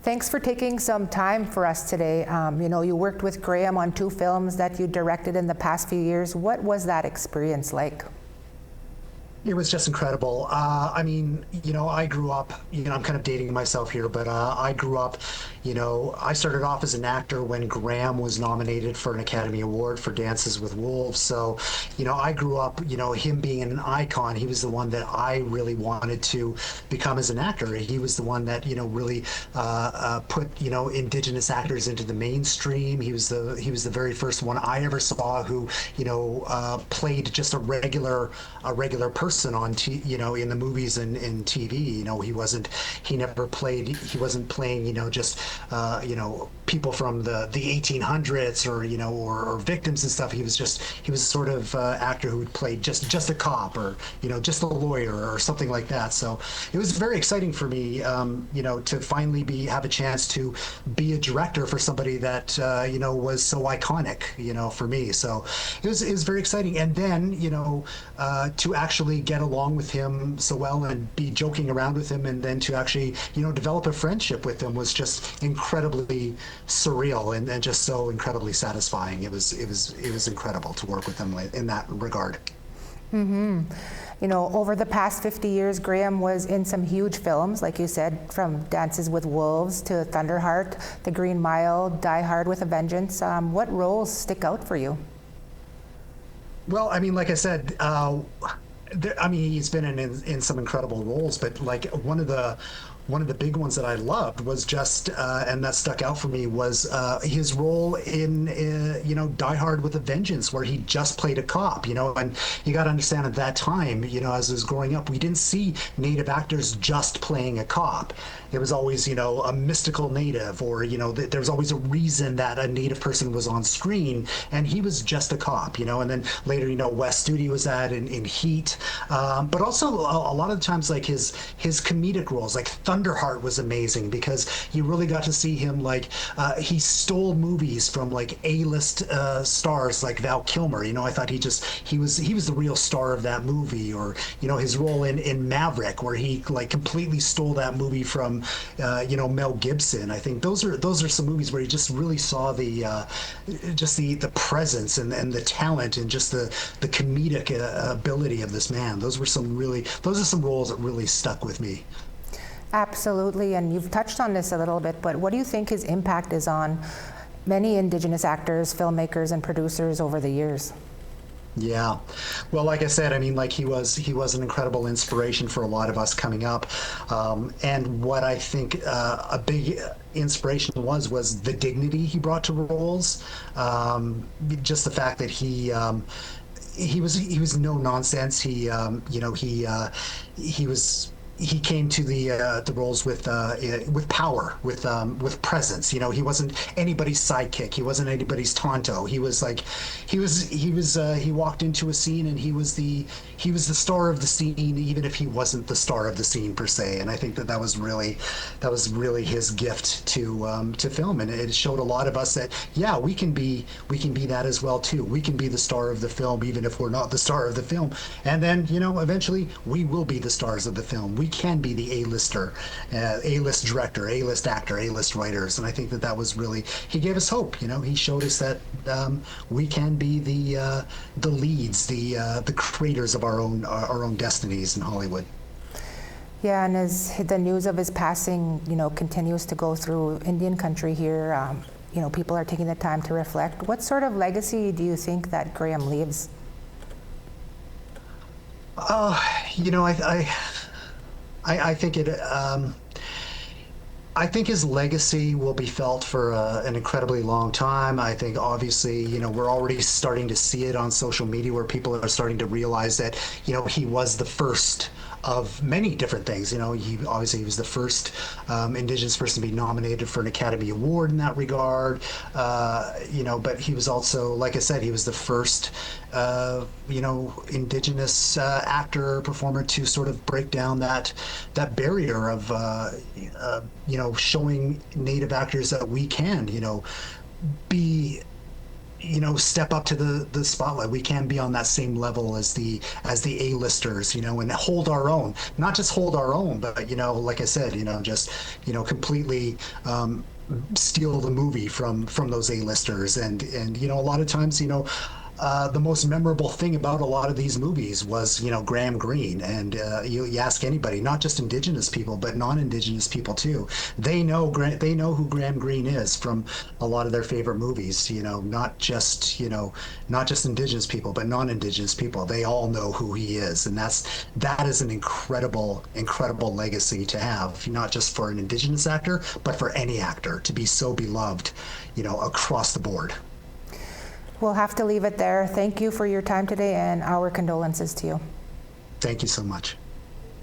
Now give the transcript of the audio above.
Thanks for taking some time for us today. You worked with Graham on 2 films that you directed in the past few years. What was that experience like? It was just incredible. I grew up, I'm kind of dating myself here, but I grew up, I started off as an actor when Graham was nominated for an Academy Award for Dances with Wolves. So, I grew up, him being an icon. He was the one that I really wanted to become as an actor. He was the one that, really put, Indigenous actors into the mainstream. He was the very first one I ever saw who, played just a regular person on in the movies and in TV. He wasn't playing just people from the 1800s or victims and stuff. He was a sort of actor who would play just a cop or just a lawyer or something like that. So it was very exciting for me to finally have a chance to be a director for somebody that was so iconic for me. So it was very exciting. And then to actually get along with him so well and be joking around with him, and then to actually develop a friendship with him was just incredibly surreal and just so incredibly satisfying. It was incredible to work with him in that regard. Over the past 50 years, Graham was in some huge films, like you said, from Dances with Wolves to Thunderheart, The Green Mile, Die Hard with a Vengeance. What roles stick out for you? Well, like I said, he's been in some incredible roles, but like one of the big ones that I loved was just and that stuck out for me was his role in Die Hard with a Vengeance, where he just played a cop. And you got to understand at that time, as I was growing up, we didn't see Native actors just playing a cop. There was always a mystical Native, or there was always a reason that a Native person was on screen, and he was just a cop. And then later Wes Studi was that in Heat, but also a lot of the times like his comedic roles, like Thunderheart was amazing because you really got to see him he stole movies from like A-list stars like Val Kilmer. I thought he was the real star of that movie. Or his role in Maverick, where he like completely stole that movie from Mel Gibson. I think those are some movies where you just really saw the presence and the talent and just the comedic ability of this man. Those are some roles that really stuck with me. Absolutely, and you've touched on this a little bit, but what do you think his impact is on many Indigenous actors, filmmakers, and producers over the years? Yeah, well, like I said, he was an incredible inspiration for a lot of us coming up, and what I think a big inspiration was the dignity he brought to roles, just the fact that he was no nonsense. He came to the roles with power, with presence. He wasn't anybody's sidekick. He wasn't anybody's tonto. He walked into a scene and he was the star of the scene, even if he wasn't the star of the scene per se. And I think that was really his gift to film, and it showed a lot of us that we can be that as well too. We can be the star of the film even if we're not the star of the film, and then eventually we will be the stars of the film. We can be the A-lister, A-list director, A-list actor, A-list writers, and I think that was really, he gave us hope. He showed us that we can be the leads, the creators of our own destinies in Hollywood. Yeah, and as the news of his passing, continues to go through Indian country here, people are taking the time to reflect. What sort of legacy do you think that Graham leaves? I think I think his legacy will be felt for an incredibly long time. I think obviously, we're already starting to see it on social media where people are starting to realize that, he was the first of many different things. He was the first Indigenous person to be nominated for an Academy Award in that regard. But he was also, like I said, he was the first Indigenous actor performer to sort of break down that barrier of showing Native actors that we can be step up to the spotlight. We can be on that same level as the A-listers, and hold our own. Not just hold our own, but like I said, just completely steal the movie from those A-listers. And a lot of times, the most memorable thing about a lot of these movies was, Graham Greene. And you ask anybody, not just Indigenous people, but non-Indigenous people too. They know who Graham Greene is from a lot of their favorite movies. Not just Indigenous people, but non-Indigenous people. They all know who he is, and that is an incredible, incredible legacy to have. Not just for an Indigenous actor, but for any actor to be so beloved, across the board. We'll have to leave it there. Thank you for your time today, and our condolences to you. Thank you so much.